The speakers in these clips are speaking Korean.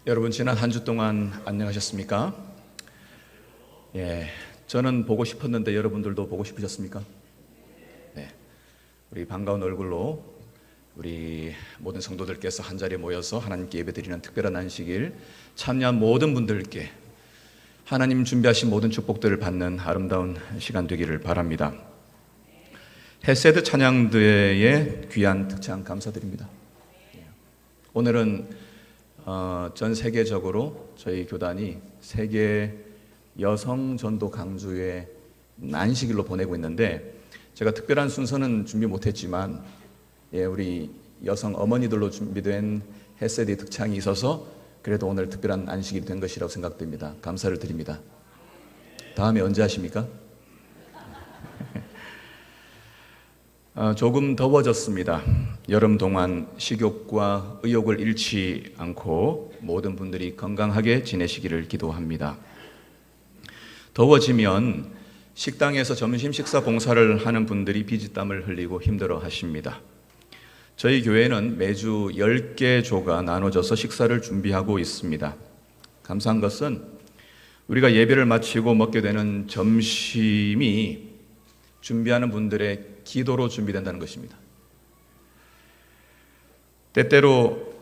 여러분 지난 한 주 동안 안녕하셨습니까? 저는 보고 싶었는데 여러분들도 보고 싶으셨습니까? 네, 우리 반가운 얼굴로 우리 모든 성도들께서 한자리에 모여서 하나님께 예배드리는 특별한 안식일 참여한 모든 분들께 하나님 준비하신 모든 축복들을 받는 아름다운 시간 되기를 바랍니다. 헤세드 찬양대회의 귀한 특찬 감사드립니다. 오늘은 전 세계적으로 저희 교단이 세계 여성 전도 강주의 안식일로 보내고 있는데, 제가 특별한 순서는 준비 못했지만 우리 여성 어머니들로 준비된 헤세드 특창이 있어서 그래도 오늘 특별한 안식일이 된 것이라고 생각됩니다. 감사를 드립니다. 다음에 언제 하십니까? 조금 더워졌습니다. 여름 동안 식욕과 의욕을 잃지 않고 모든 분들이 건강하게 지내시기를 기도합니다. 더워지면 식당에서 점심 식사 봉사를 하는 분들이 피지땀을 흘리고 힘들어 하십니다. 저희 교회는 매주 10개 조가 나눠져서 식사를 준비하고 있습니다. 감사한 것은 우리가 예배를 마치고 먹게 되는 점심이 준비하는 분들의 기도로 준비된다는 것입니다. 때때로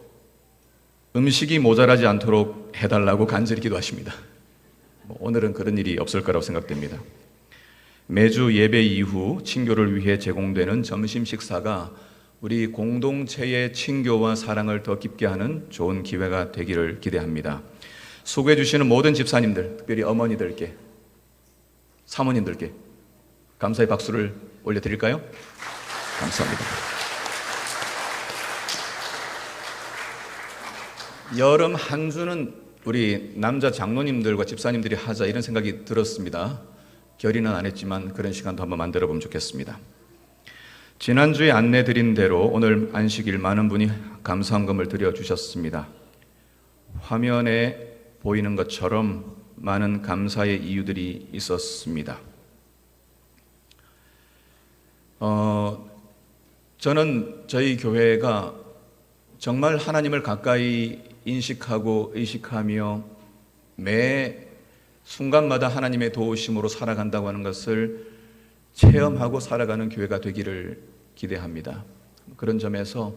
음식이 모자라지 않도록 해달라고 간절히 기도하십니다. 오늘은 그런 일이 없을 거라고 생각됩니다. 매주 예배 이후 친교를 위해 제공되는 점심 식사가 우리 공동체의 친교와 사랑을 더 깊게 하는 좋은 기회가 되기를 기대합니다. 수고해 주시는 모든 집사님들, 특별히 어머니들께, 사모님들께 감사의 박수를 올려드릴까요? 감사합니다. 여름 한 주는 우리 남자 장로님들과 집사님들이 하자 이런 생각이 들었습니다. 결의는 안 했지만 그런 시간도 한번 만들어 보면 좋겠습니다. 지난주에 안내드린 대로 오늘 안식일 많은 분이 감사헌금을 드려주셨습니다. 화면에 보이는 것처럼 많은 감사의 이유들이 있었습니다. 저는 저희 교회가 정말 하나님을 가까이 인식하고 의식하며 매 순간마다 하나님의 도우심으로 살아간다고 하는 것을 체험하고 살아가는 교회가 되기를 기대합니다. 그런 점에서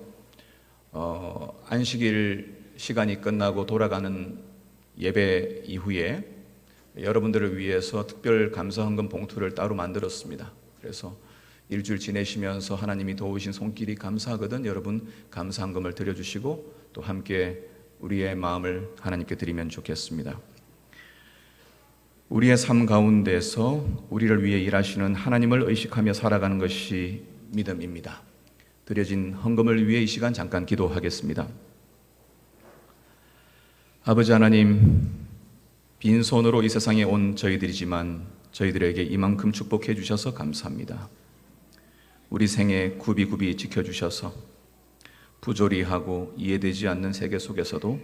안식일 시간이 끝나고 돌아가는 예배 이후에 여러분들을 위해서 특별 감사헌금 봉투를 따로 만들었습니다. 그래서 일주일 지내시면서 하나님이 도우신 손길이 감사하거든 여러분 감사헌금을 드려주시고 또 함께 우리의 마음을 하나님께 드리면 좋겠습니다. 우리의 삶 가운데서 우리를 위해 일하시는 하나님을 의식하며 살아가는 것이 믿음입니다. 드려진 헌금을 위해 이 시간 잠깐 기도하겠습니다. 아버지 하나님, 빈손으로 이 세상에 온 저희들이지만 저희들에게 이만큼 축복해 주셔서 감사합니다. 우리 생애 굽이굽이 지켜주셔서 부조리 하고 이해되지 않는 세계 속에서도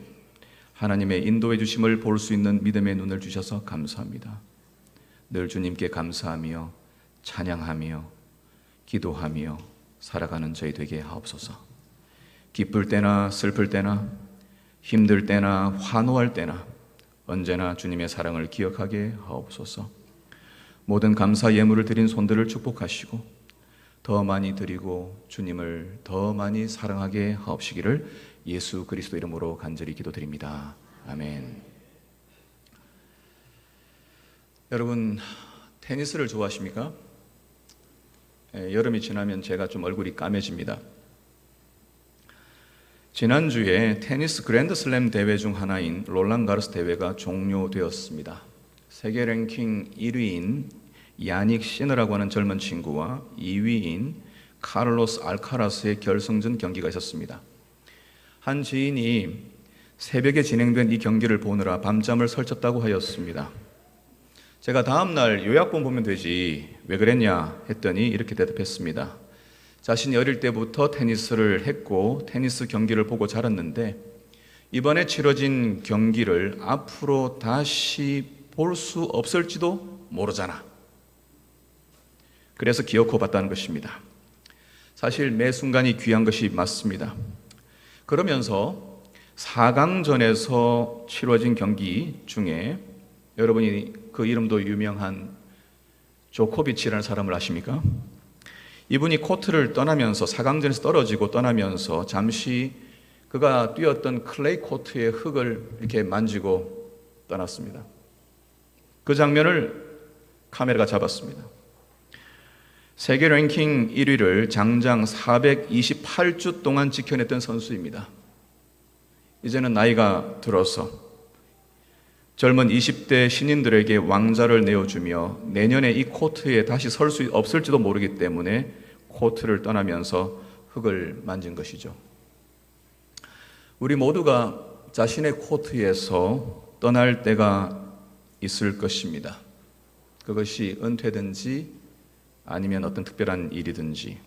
하나님의 인도해 주심을 볼 수 있는 믿음의 눈을 주셔서 감사합니다. 늘 주님께 감사하며 찬양하며 기도하며 살아가는 저희 되게 하옵소서. 기쁠 때나 슬플 때나 힘들 때나 환호할 때나 언제나 주님의 사랑을 기억하게 하옵소서. 모든 감사 예물을 드린 손들을 축복하시고 더 많이 드리고 주님을 더 많이 사랑하게 하옵시기를 예수 그리스도 이름으로 간절히 기도드립니다. 아멘. 여러분 테니스를 좋아하십니까? 여름이 지나면 제가 좀 얼굴이 까매집니다. 지난주에 테니스 그랜드슬램 대회 중 하나인 롤랑 가로스 대회가 종료되었습니다. 세계 랭킹 1위인 야닉 시너라고 하는 젊은 친구와 2위인 카를로스 알카라스의 결승전 경기가 있었습니다. 한 지인이 새벽에 진행된 이 경기를 보느라 밤잠을 설쳤다고 하였습니다. 제가 다음날 요약본 보면 되지 왜 그랬냐 했더니 이렇게 대답했습니다. 자신이 어릴 때부터 테니스를 했고 테니스 경기를 보고 자랐는데 이번에 치러진 경기를 앞으로 다시 볼 수 없을지도 모르잖아. 그래서 기어코 봤다는 것입니다. 사실 매 순간이 귀한 것이 맞습니다. 그러면서 4강전에서 치러진 경기 중에 여러분이 그 이름도 유명한 조코비치라는 사람을 아십니까? 이분이 코트를 떠나면서 4강전에서 떨어지고 떠나면서 잠시 그가 뛰었던 클레이 코트의 흙을 이렇게 만지고 떠났습니다. 그 장면을 카메라가 잡았습니다. 세계 랭킹 1위를 장장 428주 동안 지켜냈던 선수입니다. 이제는 나이가 들어서 젊은 20대 신인들에게 왕자를 내어주며 내년에 이 코트에 다시 설 수 없을지도 모르기 때문에 코트를 떠나면서 흙을 만진 것이죠. 우리 모두가 자신의 코트에서 떠날 때가 있을 것입니다. 그것이 은퇴든지 아니면 어떤 특별한 일이든지,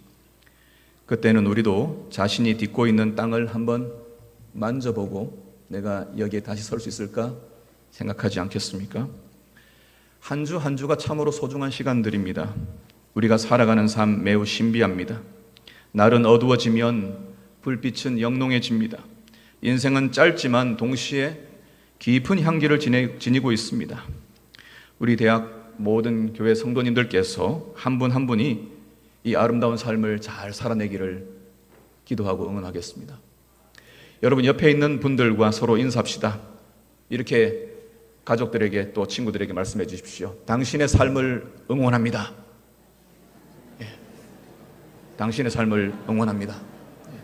그때는 우리도 자신이 딛고 있는 땅을 한번 만져보고 내가 여기에 다시 설 수 있을까 생각하지 않겠습니까? 한 주 한 주가 참으로 소중한 시간들입니다. 우리가 살아가는 삶 매우 신비합니다. 날은 어두워지면 불빛은 영롱해집니다. 인생은 짧지만 동시에 깊은 향기를 지니고 있습니다. 우리 대학 모든 교회 성도님들께서 한 분 한 분이 이 아름다운 삶을 잘 살아내기를 기도하고 응원하겠습니다. 여러분, 옆에 있는 분들과 서로 인사합시다. 이렇게 가족들에게 또 친구들에게 말씀해 주십시오. 당신의 삶을 응원합니다. 예. 당신의 삶을 응원합니다. 예.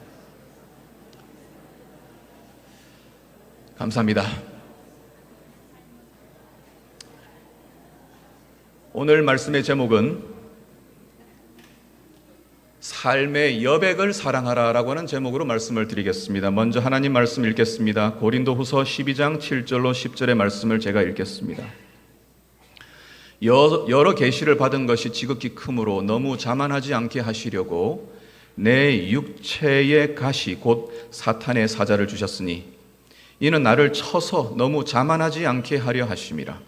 감사합니다. 오늘 말씀의 제목은 삶의 여백을 사랑하라 라고 하는 제목으로 말씀을 드리겠습니다. 먼저 하나님 말씀 읽겠습니다. 고린도후서 12장 7절로 10절의 말씀을 제가 읽겠습니다. 여러 계시를 받은 것이 지극히 크므로 너무 자만하지 않게 하시려고 내 육체의 가시 곧 사탄의 사자를 주셨으니 이는 나를 쳐서 너무 자만하지 않게 하려 하심이라.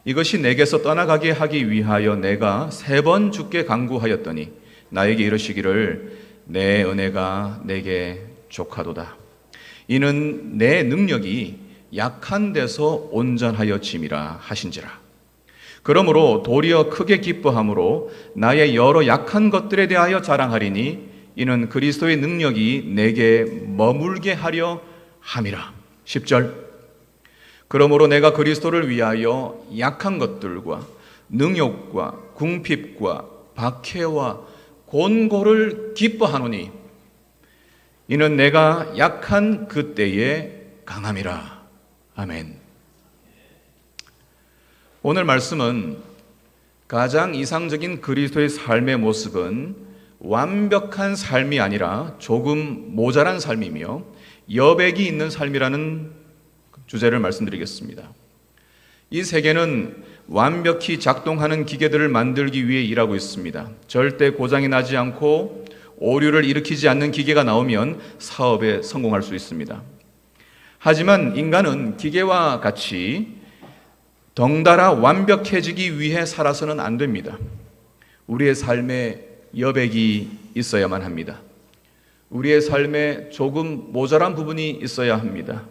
이것이 내게서 떠나가게 하기 위하여 내가 3번 주께 간구하였더니 나에게 이르시기를 내 은혜가 내게 족하도다. 이는 내 능력이 약한 데서 온전하여 짐이라 하신지라. 그러므로 도리어 크게 기뻐함으로 나의 여러 약한 것들에 대하여 자랑하리니 이는 그리스도의 능력이 내게 머물게 하려 함이라. 10절. 그러므로 내가 그리스도를 위하여 약한 것들과 능욕과 궁핍과 박해와 곤고를 기뻐하노니 이는 내가 약한 그때에 강함이라. 아멘. 오늘 말씀은 가장 이상적인 그리스도의 삶의 모습은 완벽한 삶이 아니라 조금 모자란 삶이며 여백이 있는 삶이라는 주제를 말씀드리겠습니다. 이 세계는 완벽히 작동하는 기계들을 만들기 위해 일하고 있습니다. 절대 고장이 나지 않고 오류를 일으키지 않는 기계가 나오면 사업에 성공할 수 있습니다. 하지만 인간은 기계와 같이 덩달아 완벽해지기 위해 살아서는 안 됩니다. 우리의 삶에 여백이 있어야만 합니다. 우리의 삶에 조금 모자란 부분이 있어야 합니다.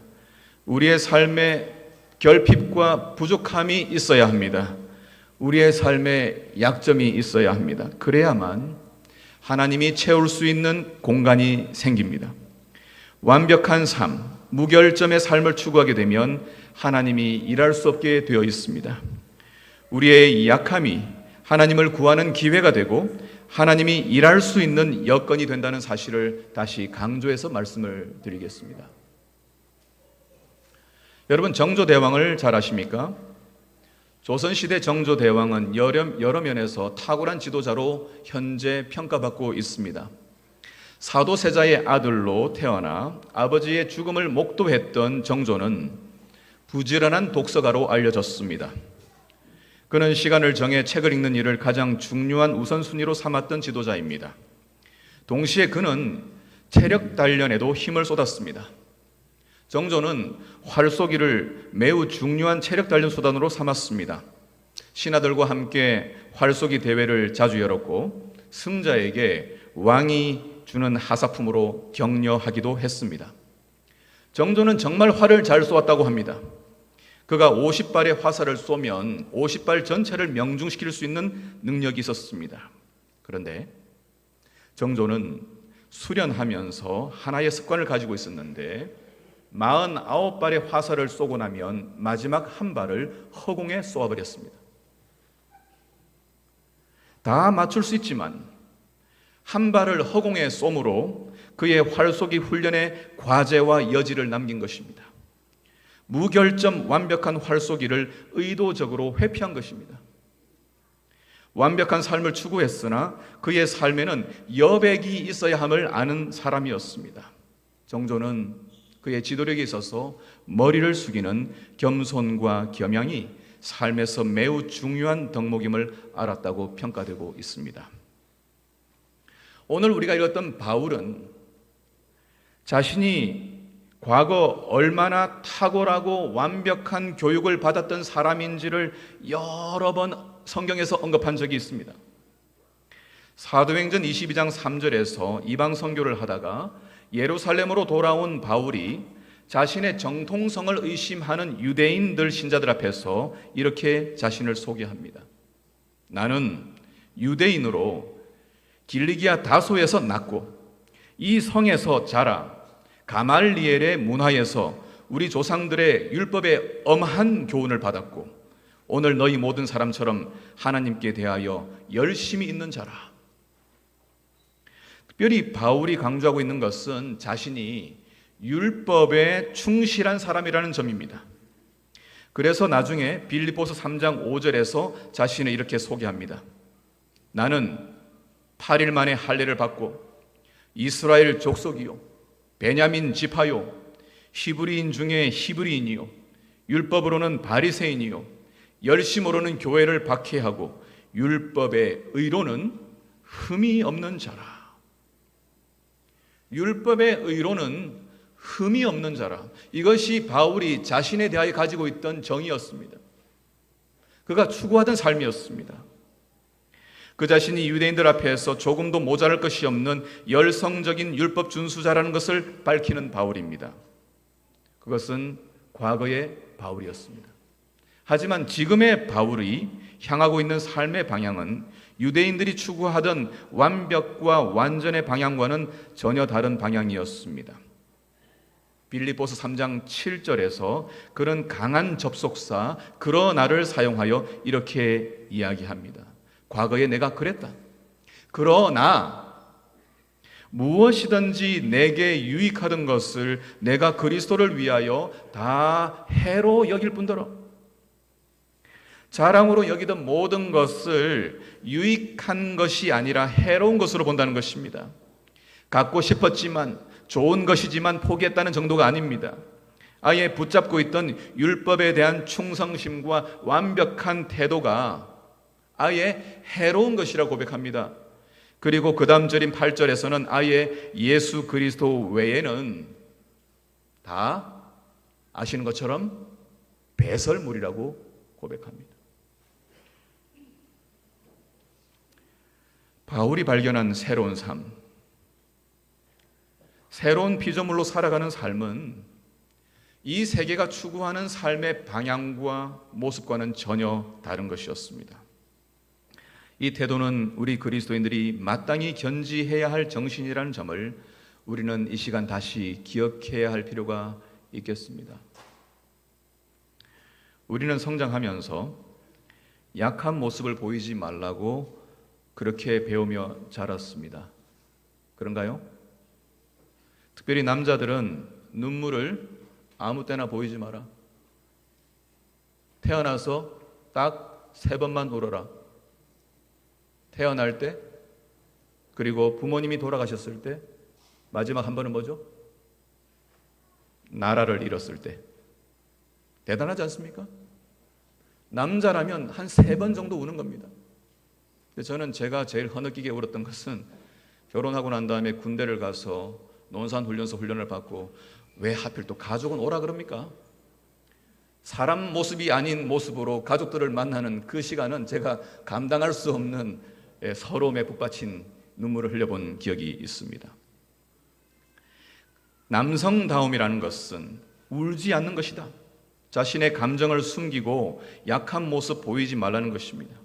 우리의 삶에 결핍과 부족함이 있어야 합니다. 우리의 삶에 약점이 있어야 합니다. 그래야만 하나님이 채울 수 있는 공간이 생깁니다. 완벽한 삶, 무결점의 삶을 추구하게 되면 하나님이 일할 수 없게 되어 있습니다. 우리의 약함이 하나님을 구하는 기회가 되고 하나님이 일할 수 있는 여건이 된다는 사실을 다시 강조해서 말씀을 드리겠습니다. 여러분, 정조대왕을 잘 아십니까? 조선시대 정조대왕은 여러 면에서 탁월한 지도자로 현재 평가받고 있습니다. 사도세자의 아들로 태어나 아버지의 죽음을 목도했던 정조는 부지런한 독서가로 알려졌습니다. 그는 시간을 정해 책을 읽는 일을 가장 중요한 우선순위로 삼았던 지도자입니다. 동시에 그는 체력 단련에도 힘을 쏟았습니다. 정조는 활쏘기를 매우 중요한 체력 단련 수단으로 삼았습니다. 신하들과 함께 활쏘기 대회를 자주 열었고 승자에게 왕이 주는 하사품으로 격려하기도 했습니다. 정조는 정말 활을 잘 쏘았다고 합니다. 그가 50발의 화살을 쏘면 50발 전체를 명중시킬 수 있는 능력이 있었습니다. 그런데 정조는 수련하면서 하나의 습관을 가지고 있었는데 49발의 화살을 쏘고 나면 마지막 한 발을 허공에 쏘아버렸습니다. 다 맞출 수 있지만 한 발을 허공에 쏘므로 그의 활쏘기 훈련의 과제와 여지를 남긴 것입니다. 무결점 완벽한 활쏘기를 의도적으로 회피한 것입니다. 완벽한 삶을 추구했으나 그의 삶에는 여백이 있어야 함을 아는 사람이었습니다. 정조는 그의 지도력에 있어서 머리를 숙이는 겸손과 겸양이 삶에서 매우 중요한 덕목임을 알았다고 평가되고 있습니다. 오늘 우리가 읽었던 바울은 자신이 과거 얼마나 탁월하고 완벽한 교육을 받았던 사람인지를 여러 번 성경에서 언급한 적이 있습니다. 사도행전 22장 3절에서 이방 선교를 하다가 예루살렘으로 돌아온 바울이 자신의 정통성을 의심하는 유대인들 신자들 앞에서 이렇게 자신을 소개합니다. 나는 유대인으로 길리기아 다소에서 났고 이 성에서 자라 가말리엘의 문화에서 우리 조상들의 율법에 엄한 교훈을 받았고 오늘 너희 모든 사람처럼 하나님께 대하여 열심히 있는 자라. 특별히 바울이 강조하고 있는 것은 자신이 율법에 충실한 사람이라는 점입니다. 그래서 나중에 빌립보서 3장 5절에서 자신을 이렇게 소개합니다. 나는 8일 만에 할례를 받고 이스라엘 족속이요 베냐민 지파요 히브리인 중에 히브리인이요 율법으로는 바리새인이요 열심으로는 교회를 박해하고 율법의 의로는 흠이 없는 자라. 율법의 의로는 흠이 없는 자라. 이것이 바울이 자신에 대하여 가지고 있던 정의였습니다. 그가 추구하던 삶이었습니다. 그 자신이 유대인들 앞에서 조금도 모자랄 것이 없는 열성적인 율법 준수자라는 것을 밝히는 바울입니다. 그것은 과거의 바울이었습니다. 하지만 지금의 바울이 향하고 있는 삶의 방향은 유대인들이 추구하던 완벽과 완전의 방향과는 전혀 다른 방향이었습니다. 빌립보서 3장 7절에서 그런 강한 접속사 그러나를 사용하여 이렇게 이야기합니다. 과거에 내가 그랬다. 그러나 무엇이든지 내게 유익하던 것을 내가 그리스도를 위하여 다 해로 여길 뿐더러 자랑으로 여기던 모든 것을 유익한 것이 아니라 해로운 것으로 본다는 것입니다. 갖고 싶었지만 좋은 것이지만 포기했다는 정도가 아닙니다. 아예 붙잡고 있던 율법에 대한 충성심과 완벽한 태도가 아예 해로운 것이라고 고백합니다. 그리고 그 다음 절인 8절에서는 아예 예수 그리스도 외에는 다 아시는 것처럼 배설물이라고 고백합니다. 바울이 발견한 새로운 삶, 새로운 피조물로 살아가는 삶은 이 세계가 추구하는 삶의 방향과 모습과는 전혀 다른 것이었습니다. 이 태도는 우리 그리스도인들이 마땅히 견지해야 할 정신이라는 점을 우리는 이 시간 다시 기억해야 할 필요가 있겠습니다. 우리는 성장하면서 약한 모습을 보이지 말라고 그렇게 배우며 자랐습니다. 그런가요? 특별히 남자들은 눈물을 아무 때나 보이지 마라. 태어나서 딱 3번만 울어라. 태어날 때, 그리고 부모님이 돌아가셨을 때, 마지막 한 번은 뭐죠? 나라를 잃었을 때. 대단하지 않습니까? 남자라면 한 3번 정도 우는 겁니다. 저는 제가 제일 흐느끼게 울었던 것은 결혼하고 난 다음에 군대를 가서 논산훈련소 훈련을 받고 왜 하필 또 가족은 오라 그럽니까? 사람 모습이 아닌 모습으로 가족들을 만나는 그 시간은 제가 감당할 수 없는 서러움에 북받친 눈물을 흘려본 기억이 있습니다. 남성다움이라는 것은 울지 않는 것이다. 자신의 감정을 숨기고 약한 모습 보이지 말라는 것입니다.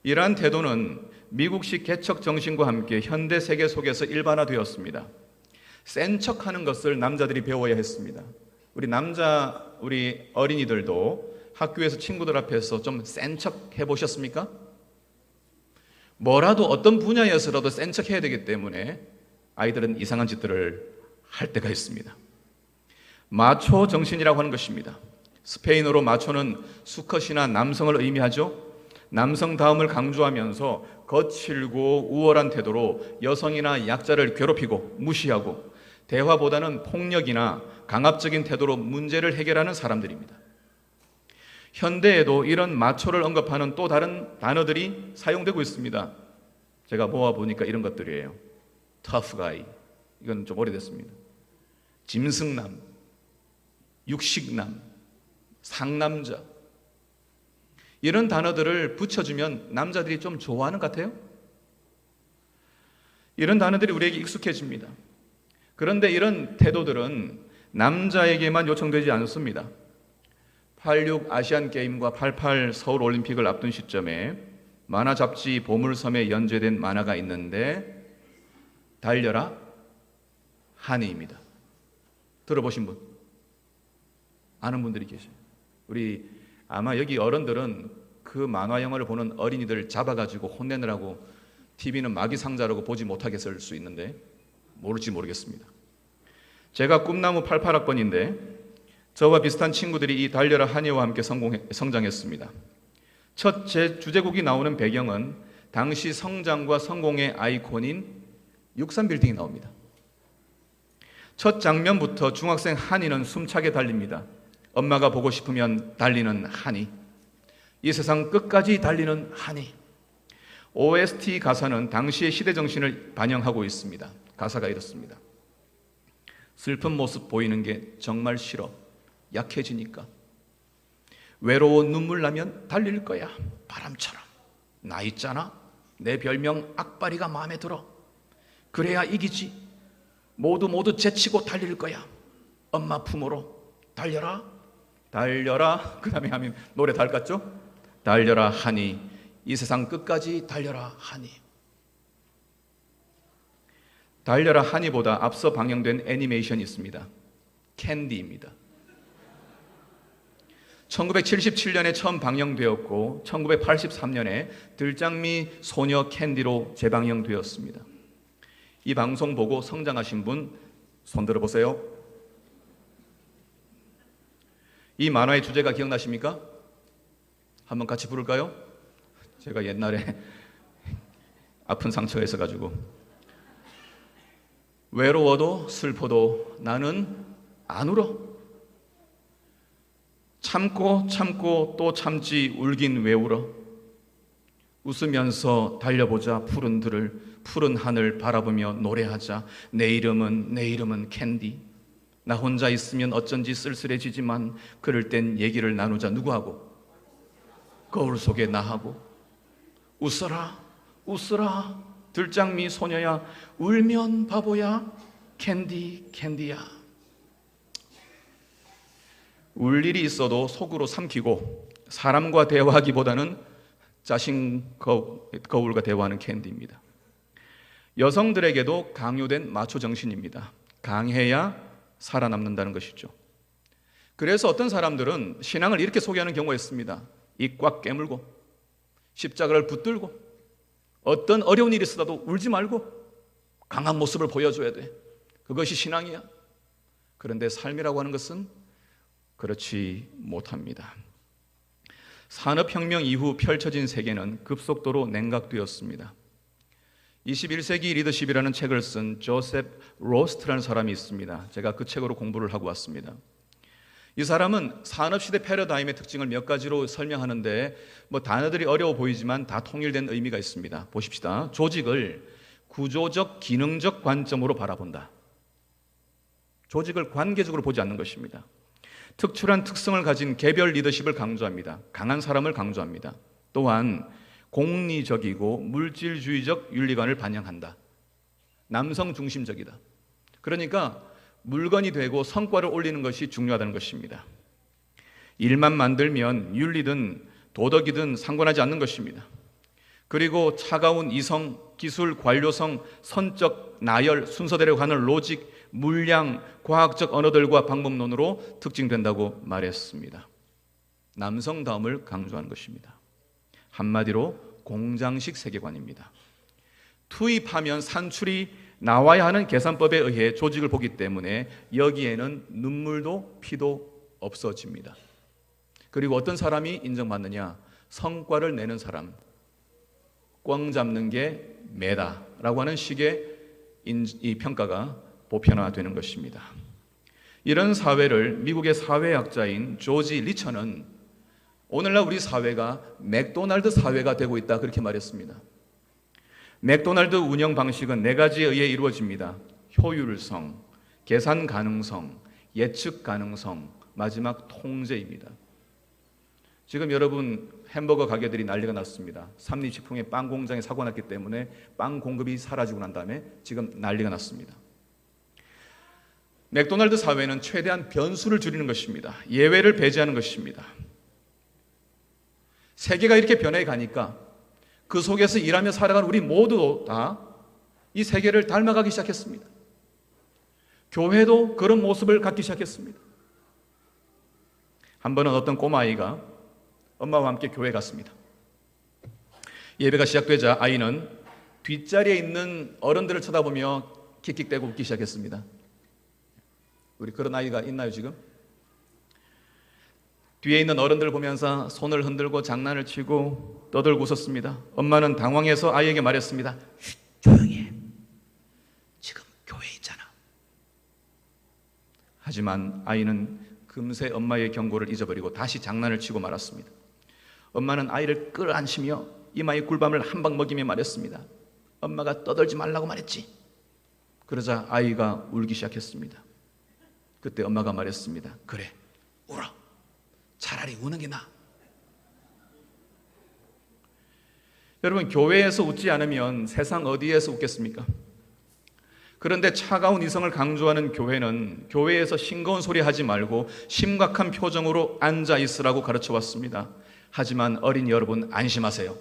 이러한 태도는 미국식 개척 정신과 함께 현대 세계 속에서 일반화되었습니다. 센 척하는 것을 남자들이 배워야 했습니다. 우리 어린이들도 학교에서 친구들 앞에서 좀 센 척 해보셨습니까? 뭐라도 어떤 분야에서라도 센 척 해야 되기 때문에 아이들은 이상한 짓들을 할 때가 있습니다. 마초 정신이라고 하는 것입니다. 스페인어로 마초는 수컷이나 남성을 의미하죠. 남성다움을 강조하면서 거칠고 우월한 태도로 여성이나 약자를 괴롭히고 무시하고 대화보다는 폭력이나 강압적인 태도로 문제를 해결하는 사람들입니다. 현대에도 이런 마초를 언급하는 또 다른 단어들이 사용되고 있습니다. 제가 모아보니까 이런 것들이에요. tough guy, 이건 좀 오래됐습니다. 짐승남, 육식남, 상남자, 이런 단어들을 붙여주면 남자들이 좀 좋아하는 것 같아요. 이런 단어들이 우리에게 익숙해집니다. 그런데 이런 태도들은 남자에게만 요청되지 않습니다. 86 아시안게임과 88 서울올림픽을 앞둔 시점에 만화 잡지 보물섬에 연재된 만화가 있는데 달려라 하니입니다. 들어보신 분? 아는 분들이 계세요. 아마 여기 어른들은 그 만화 영화를 보는 어린이들 잡아가지고 혼내느라고 TV는 마귀 상자라고 보지 못하게 쓸 수 있는데 모를지 모르겠습니다. 제가 꿈나무 88학번인데 저와 비슷한 친구들이 이 달려라 하니와 함께 성장했습니다. 첫 주제곡이 나오는 배경은 당시 성장과 성공의 아이콘인 63빌딩이 나옵니다. 첫 장면부터 중학생 한이는 숨차게 달립니다. 엄마가 보고 싶으면 달리는 한이, 이 세상 끝까지 달리는 한이. OST 가사는 당시의 시대 정신을 반영하고 있습니다. 가사가 이렇습니다. 슬픈 모습 보이는 게 정말 싫어. 약해지니까. 외로워 눈물 나면 달릴 거야. 바람처럼. 나 있잖아. 내 별명 악바리가 마음에 들어. 그래야 이기지. 모두 제치고 달릴 거야. 엄마 품으로. 달려라. 달려라. 그 다음에 하면 노래 달 같죠? 달려라 하니. 이 세상 끝까지 달려라 하니. 달려라 하니보다 앞서 방영된 애니메이션이 있습니다. 캔디입니다. 1977년에 처음 방영되었고 1983년에 들장미 소녀 캔디로 재방영되었습니다. 이 방송 보고 성장하신 분 손 들어보세요. 이 만화의 주제가 기억나십니까? 한번 같이 부를까요? 제가 옛날에 아픈 상처가 있어가지고 외로워도 슬퍼도 나는 안 울어. 참고 또 참지 울긴 왜 울어. 웃으면서 달려보자 푸른 하늘 바라보며 노래하자. 내 이름은 캔디. 나 혼자 있으면 어쩐지 쓸쓸해지지만 그럴 땐 얘기를 나누자. 누구하고? 거울 속에 나하고. 웃어라 들장미 소녀야. 울면 바보야. 캔디야. 울 일이 있어도 속으로 삼키고 사람과 대화하기보다는 자신 거울과 대화하는 캔디입니다. 여성들에게도 강요된 마초 정신입니다. 강해야 살아남는다는 것이죠. 그래서 어떤 사람들은 신앙을 이렇게 소개하는 경우가 있습니다. 입 꽉 깨물고 십자가를 붙들고 어떤 어려운 일이 있어도 울지 말고 강한 모습을 보여줘야 돼. 그것이 신앙이야. 그런데 삶이라고 하는 것은 그렇지 못합니다. 산업혁명 이후 펼쳐진 세계는 급속도로 냉각되었습니다. 21세기 리더십이라는 책을 쓴 조셉 로스트라는 사람이 있습니다. 제가 그 책으로 공부를 하고 왔습니다. 이 사람은 산업시대 패러다임의 특징을 몇 가지로 설명하는데 단어들이 어려워 보이지만 다 통일된 의미가 있습니다. 보십시다. 조직을 구조적, 기능적 관점으로 바라본다. 조직을 관계적으로 보지 않는 것입니다. 특출한 특성을 가진 개별 리더십을 강조합니다. 강한 사람을 강조합니다. 또한 공리적이고 물질주의적 윤리관을 반영한다. 남성 중심적이다. 그러니까 물건이 되고 성과를 올리는 것이 중요하다는 것입니다. 일만 만들면 윤리든 도덕이든 상관하지 않는 것입니다. 그리고 차가운 이성, 기술, 관료성, 선적, 나열, 순서대로 가는 로직, 물량, 과학적 언어들과 방법론으로 특징된다고 말했습니다. 남성다움을 강조하는 것입니다. 한마디로 공장식 세계관입니다. 투입하면 산출이 나와야 하는 계산법에 의해 조직을 보기 때문에 여기에는 눈물도 피도 없어집니다. 그리고 어떤 사람이 인정받느냐? 성과를 내는 사람, 꽝 잡는 게 매다라고 하는 식의 이 평가가 보편화되는 것입니다. 이런 사회를 미국의 사회학자인 조지 리처는 오늘날 우리 사회가 맥도날드 사회가 되고 있다 그렇게 말했습니다. 맥도날드 운영 방식은 4가지에 의해 이루어집니다. 효율성, 계산 가능성, 예측 가능성, 마지막 통제입니다. 지금 여러분 햄버거 가게들이 난리가 났습니다. 삼립식품의 빵 공장에 사고 났기 때문에 빵 공급이 사라지고 난 다음에 지금 난리가 났습니다. 맥도날드 사회는 최대한 변수를 줄이는 것입니다. 예외를 배제하는 것입니다. 세계가 이렇게 변해 가니까 그 속에서 일하며 살아가는 우리 모두 다 이 세계를 닮아가기 시작했습니다. 교회도 그런 모습을 갖기 시작했습니다. 한 번은 어떤 꼬마아이가 엄마와 함께 교회 갔습니다. 예배가 시작되자 아이는 뒷자리에 있는 어른들을 쳐다보며 킥킥대고 웃기 시작했습니다. 우리 그런 아이가 있나요 지금? 뒤에 있는 어른들을 보면서 손을 흔들고 장난을 치고 떠들고 웃었습니다. 엄마는 당황해서 아이에게 말했습니다. 조용히 해. 지금 교회에 있잖아. 하지만 아이는 금세 엄마의 경고를 잊어버리고 다시 장난을 치고 말았습니다. 엄마는 아이를 끌어안으며 이마에 꿀밤을 한 방 먹이며 말했습니다. 엄마가 떠들지 말라고 말했지. 그러자 아이가 울기 시작했습니다. 그때 엄마가 말했습니다. 그래, 울어. 차라리 우는 게 나아. 여러분, 교회에서 웃지 않으면 세상 어디에서 웃겠습니까? 그런데 차가운 이성을 강조하는 교회는 교회에서 싱거운 소리 하지 말고 심각한 표정으로 앉아 있으라고 가르쳐 왔습니다. 하지만 어린 여러분 안심하세요.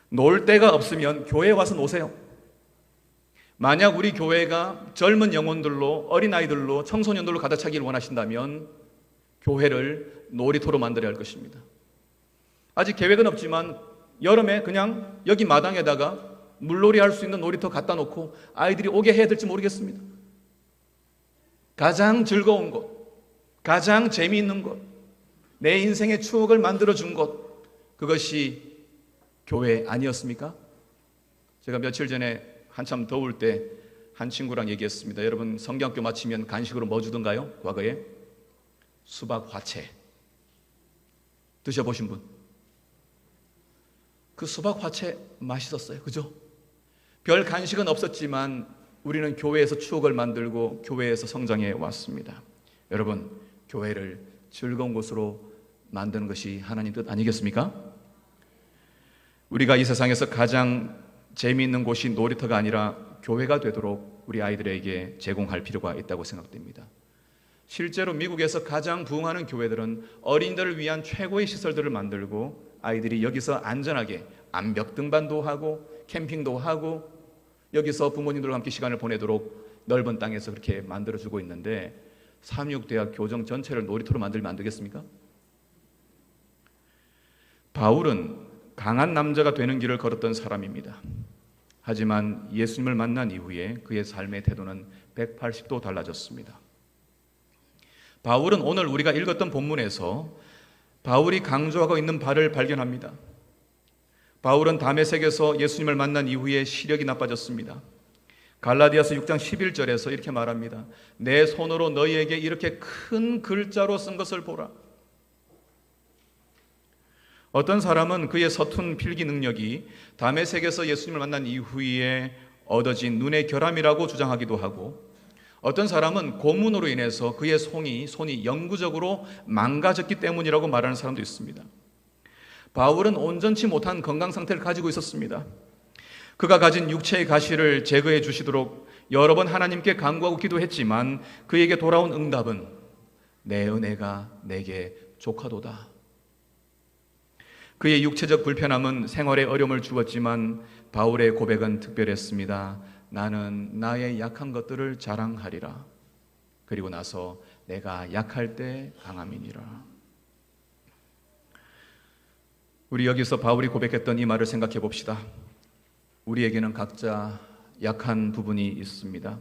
놀 데가 없으면 교회에 와서 노세요. 만약 우리 교회가 젊은 영혼들로, 어린아이들로, 청소년들로 가득 차기를 원하신다면 교회를 놀이터로 만들어야 할 것입니다. 아직 계획은 없지만 여름에 그냥 여기 마당에다가 물놀이 할 수 있는 놀이터 갖다 놓고 아이들이 오게 해야 될지 모르겠습니다. 가장 즐거운 곳, 가장 재미있는 곳, 내 인생의 추억을 만들어준 곳, 그것이 교회 아니었습니까? 제가 며칠 전에 한참 더울 때 한 친구랑 얘기했습니다. 여러분 성경학교 마치면 간식으로 뭐 주던가요? 과거에? 수박 화채. 드셔보신 분? 그 수박 화채 맛있었어요. 그죠? 별 간식은 없었지만 우리는 교회에서 추억을 만들고 교회에서 성장해 왔습니다. 여러분, 교회를 즐거운 곳으로 만드는 것이 하나님 뜻 아니겠습니까? 우리가 이 세상에서 가장 재미있는 곳이 놀이터가 아니라 교회가 되도록 우리 아이들에게 제공할 필요가 있다고 생각됩니다. 실제로 미국에서 가장 부흥하는 교회들은 어린이들을 위한 최고의 시설들을 만들고 아이들이 여기서 안전하게 암벽 등반도 하고 캠핑도 하고 여기서 부모님들과 함께 시간을 보내도록 넓은 땅에서 그렇게 만들어주고 있는데 삼육대학 교정 전체를 놀이터로 만들면 안 되겠습니까? 바울은 강한 남자가 되는 길을 걸었던 사람입니다. 하지만 예수님을 만난 이후에 그의 삶의 태도는 180도 달라졌습니다. 바울은 오늘 우리가 읽었던 본문에서 바울이 강조하고 있는 바를 발견합니다. 바울은 다메섹에서 예수님을 만난 이후에 시력이 나빠졌습니다. 갈라디아서 6장 11절에서 이렇게 말합니다. 내 손으로 너희에게 이렇게 큰 글자로 쓴 것을 보라. 어떤 사람은 그의 서툰 필기 능력이 다메섹에서 예수님을 만난 이후에 얻어진 눈의 결함이라고 주장하기도 하고, 어떤 사람은 고문으로 인해서 그의 손이 영구적으로 망가졌기 때문이라고 말하는 사람도 있습니다. 바울은 온전치 못한 건강 상태를 가지고 있었습니다. 그가 가진 육체의 가시를 제거해 주시도록 여러 번 하나님께 간구하고 기도했지만 그에게 돌아온 응답은 내 은혜가 내게 족하도다. 그의 육체적 불편함은 생활에 어려움을 주었지만 바울의 고백은 특별했습니다. 나는 나의 약한 것들을 자랑하리라. 그리고 나서 내가 약할 때 강함이니라. 우리 여기서 바울이 고백했던 이 말을 생각해 봅시다. 우리에게는 각자 약한 부분이 있습니다.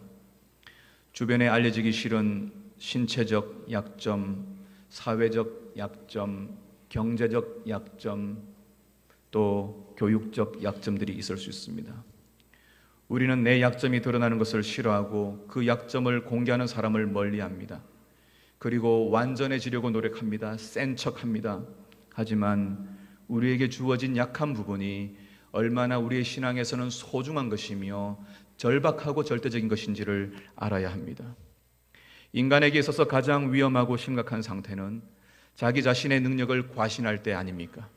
주변에 알려지기 싫은 신체적 약점, 사회적 약점, 경제적 약점, 또 교육적 약점들이 있을 수 있습니다. 우리는 내 약점이 드러나는 것을 싫어하고 그 약점을 공개하는 사람을 멀리합니다. 그리고 완전해지려고 노력합니다. 센 척합니다. 하지만 우리에게 주어진 약한 부분이 얼마나 우리의 신앙에서는 소중한 것이며 절박하고 절대적인 것인지를 알아야 합니다. 인간에게 있어서 가장 위험하고 심각한 상태는 자기 자신의 능력을 과신할 때 아닙니까?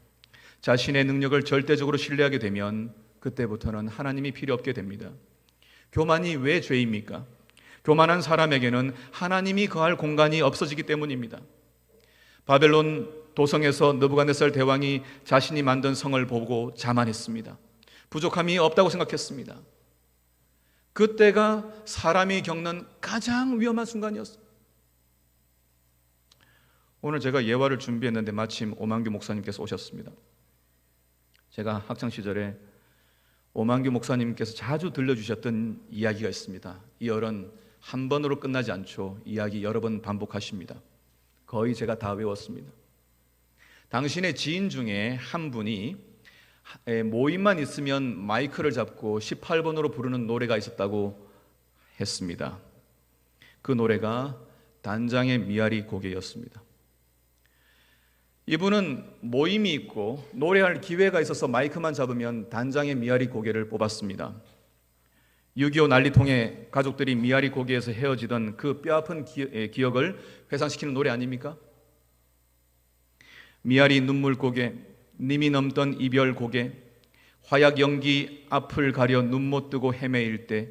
자신의 능력을 절대적으로 신뢰하게 되면 그때부터는 하나님이 필요 없게 됩니다. 교만이 왜 죄입니까? 교만한 사람에게는 하나님이 거할 공간이 없어지기 때문입니다. 바벨론 도성에서 느부갓네살 대왕이 자신이 만든 성을 보고 자만했습니다. 부족함이 없다고 생각했습니다. 그때가 사람이 겪는 가장 위험한 순간이었습니다. 오늘 제가 예화를 준비했는데 마침 오만규 목사님께서 오셨습니다. 제가 학창시절에 오만규 목사님께서 자주 들려주셨던 이야기가 있습니다. 이 어른 한 번으로 끝나지 않죠. 이야기 여러 번 반복하십니다. 거의 제가 다 외웠습니다. 당신의 지인 중에 한 분이 모임만 있으면 마이크를 잡고 18번으로 부르는 노래가 있었다고 했습니다. 그 노래가 단장의 미아리 고개였습니다. 이분은 모임이 있고 노래할 기회가 있어서 마이크만 잡으면 단장의 미아리 고개를 뽑았습니다. 6.25 난리통에 가족들이 미아리 고개에서 헤어지던 그 뼈아픈 기억을 회상시키는 노래 아닙니까? 미아리 눈물 고개, 님이 넘던 이별 고개, 화약 연기 앞을 가려 눈 못 뜨고 헤매일 때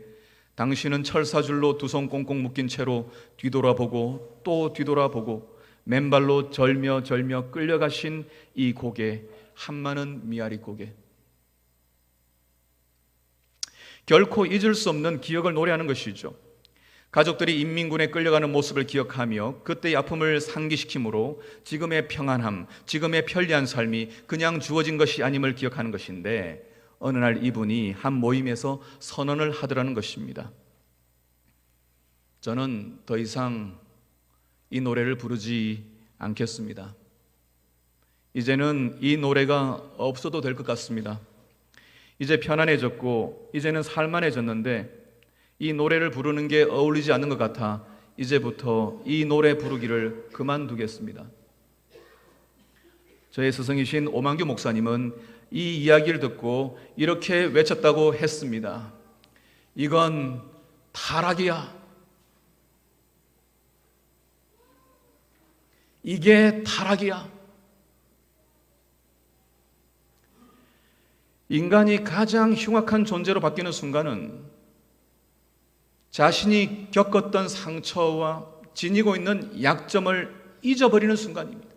당신은 철사줄로 두 손 꽁꽁 묶인 채로 뒤돌아보고 또 뒤돌아보고 맨발로 절며 끌려가신 이 고개, 한마는 미아리 고개. 결코 잊을 수 없는 기억을 노래하는 것이죠. 가족들이 인민군에 끌려가는 모습을 기억하며 그때의 아픔을 상기시키므로 지금의 평안함, 지금의 편리한 삶이 그냥 주어진 것이 아님을 기억하는 것인데 어느 날 이분이 한 모임에서 선언을 하더라는 것입니다. 저는 더 이상 이 노래를 부르지 않겠습니다. 이제는 이 노래가 없어도 될 것 같습니다. 이제 편안해졌고 이제는 살만해졌는데 이 노래를 부르는 게 어울리지 않는 것 같아 이제부터 이 노래 부르기를 그만두겠습니다. 저의 스승이신 오만규 목사님은 이 이야기를 듣고 이렇게 외쳤다고 했습니다. 이건 타락이야. 이게 타락이야. 인간이 가장 흉악한 존재로 바뀌는 순간은 자신이 겪었던 상처와 지니고 있는 약점을 잊어버리는 순간입니다.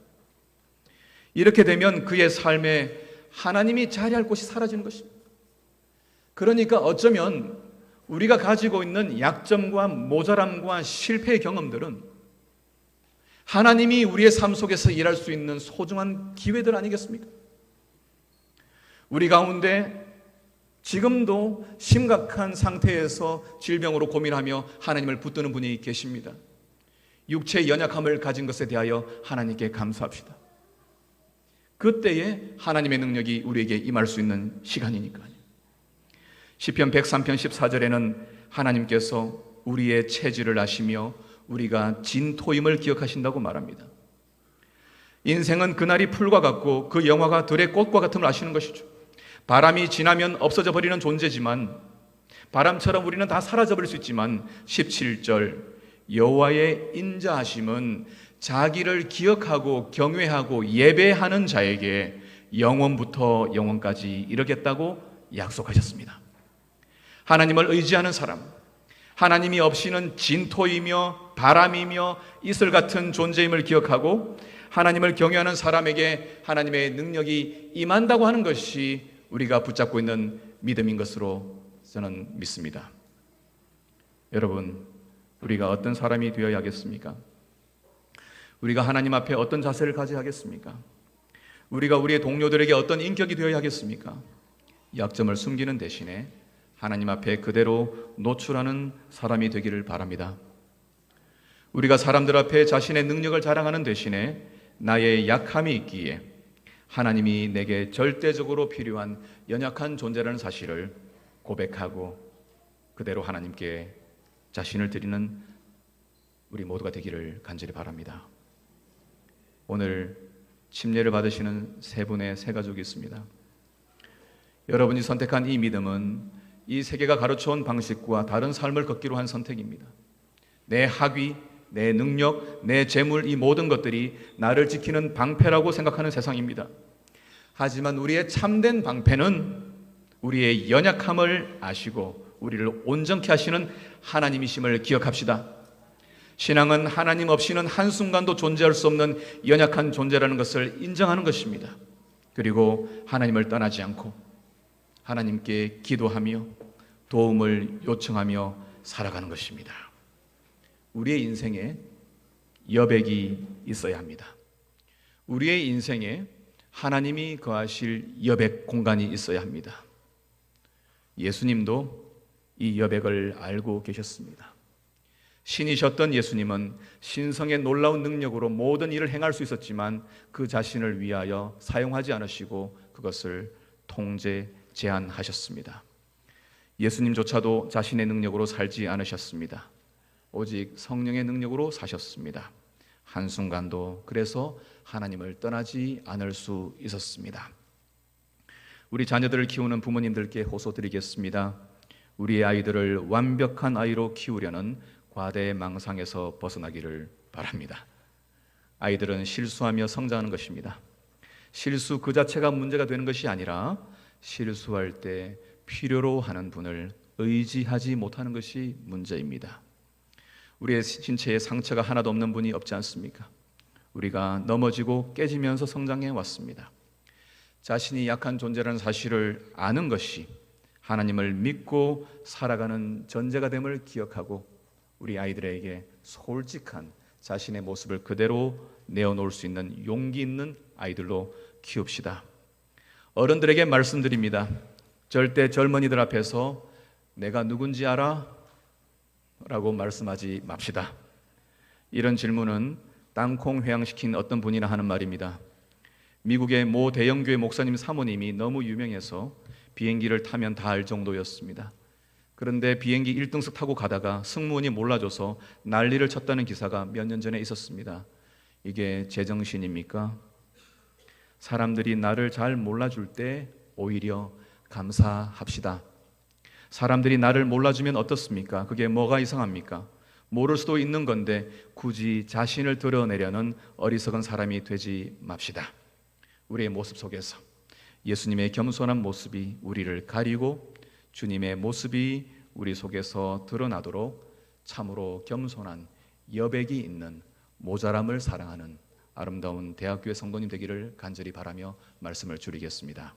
이렇게 되면 그의 삶에 하나님이 자리할 곳이 사라지는 것입니다. 그러니까 어쩌면 우리가 가지고 있는 약점과 모자람과 실패의 경험들은 하나님이 우리의 삶 속에서 일할 수 있는 소중한 기회들 아니겠습니까? 우리 가운데 지금도 심각한 상태에서 질병으로 고민하며 하나님을 붙드는 분이 계십니다. 육체의 연약함을 가진 것에 대하여 하나님께 감사합시다. 그때에 하나님의 능력이 우리에게 임할 수 있는 시간이니까요. 시편 103편 14절에는 하나님께서 우리의 체질을 아시며 우리가 진토임을 기억하신다고 말합니다. 인생은 그날이 풀과 같고 그 영화가 들의 꽃과 같음을 아시는 것이죠. 바람이 지나면 없어져 버리는 존재지만 바람처럼 우리는 다 사라져 버릴 수 있지만 17절 여호와의 인자하심은 자기를 기억하고 경외하고 예배하는 자에게 영원부터 영원까지 이르겠다고 약속하셨습니다. 하나님을 의지하는 사람, 하나님이 없이는 진토이며 바람이며 이슬 같은 존재임을 기억하고 하나님을 경외하는 사람에게 하나님의 능력이 임한다고 하는 것이 우리가 붙잡고 있는 믿음인 것으로 저는 믿습니다. 여러분, 우리가 어떤 사람이 되어야 하겠습니까? 우리가 하나님 앞에 어떤 자세를 가져야 하겠습니까? 우리가 우리의 동료들에게 어떤 인격이 되어야 하겠습니까? 약점을 숨기는 대신에 하나님 앞에 그대로 노출하는 사람이 되기를 바랍니다. 우리가 사람들 앞에 자신의 능력을 자랑하는 대신에 나의 약함이 있기에 하나님이 내게 절대적으로 필요한 연약한 존재라는 사실을 고백하고 그대로 하나님께 자신을 드리는 우리 모두가 되기를 간절히 바랍니다. 오늘 침례를 받으시는 세 분의 세 가족이 있습니다. 여러분이 선택한 이 믿음은 이 세계가 가르쳐온 방식과 다른 삶을 걷기로 한 선택입니다. 내 학위, 내 능력, 내 재물, 이 모든 것들이 나를 지키는 방패라고 생각하는 세상입니다. 하지만 우리의 참된 방패는 우리의 연약함을 아시고 우리를 온전케 하시는 하나님이심을 기억합시다. 신앙은 하나님 없이는 한순간도 존재할 수 없는 연약한 존재라는 것을 인정하는 것입니다. 그리고 하나님을 떠나지 않고 하나님께 기도하며 도움을 요청하며 살아가는 것입니다. 우리의 인생에 여백이 있어야 합니다. 우리의 인생에 하나님이 거하실 여백 공간이 있어야 합니다. 예수님도 이 여백을 알고 계셨습니다. 신이셨던 예수님은 신성의 놀라운 능력으로 모든 일을 행할 수 있었지만 그 자신을 위하여 사용하지 않으시고 그것을 통제, 제한하셨습니다. 예수님조차도 자신의 능력으로 살지 않으셨습니다. 오직 성령의 능력으로 사셨습니다. 한순간도 그래서 하나님을 떠나지 않을 수 있었습니다. 우리 자녀들을 키우는 부모님들께 호소드리겠습니다. 우리의 아이들을 완벽한 아이로 키우려는 과대망상에서 벗어나기를 바랍니다. 아이들은 실수하며 성장하는 것입니다. 실수 그 자체가 문제가 되는 것이 아니라 실수할 때 필요로 하는 분을 의지하지 못하는 것이 문제입니다. 우리의 신체에 상처가 하나도 없는 분이 없지 않습니까? 우리가 넘어지고 깨지면서 성장해 왔습니다. 자신이 약한 존재라는 사실을 아는 것이 하나님을 믿고 살아가는 전제가 됨을 기억하고 우리 아이들에게 솔직한 자신의 모습을 그대로 내어놓을 수 있는 용기 있는 아이들로 키웁시다. 어른들에게 말씀드립니다. 절대 젊은이들 앞에서 내가 누군지 알아? 라고 말씀하지 맙시다. 이런 질문은 땅콩 회양시킨 어떤 분이나 하는 말입니다. 미국의 모 대형교회 목사님 사모님이 너무 유명해서 비행기를 타면 다 알 정도였습니다. 그런데 비행기 1등석 타고 가다가 승무원이 몰라줘서 난리를 쳤다는 기사가 몇 년 전에 있었습니다. 이게 제정신입니까? 사람들이 나를 잘 몰라줄 때 오히려 감사합시다. 사람들이 나를 몰라주면 어떻습니까? 그게 뭐가 이상합니까? 모를 수도 있는 건데 굳이 자신을 드러내려는 어리석은 사람이 되지 맙시다. 우리의 모습 속에서 예수님의 겸손한 모습이 우리를 가리고 주님의 모습이 우리 속에서 드러나도록 참으로 겸손한 여백이 있는 모자람을 사랑하는 아름다운 대학교의 성도님 되기를 간절히 바라며 말씀을 줄이겠습니다.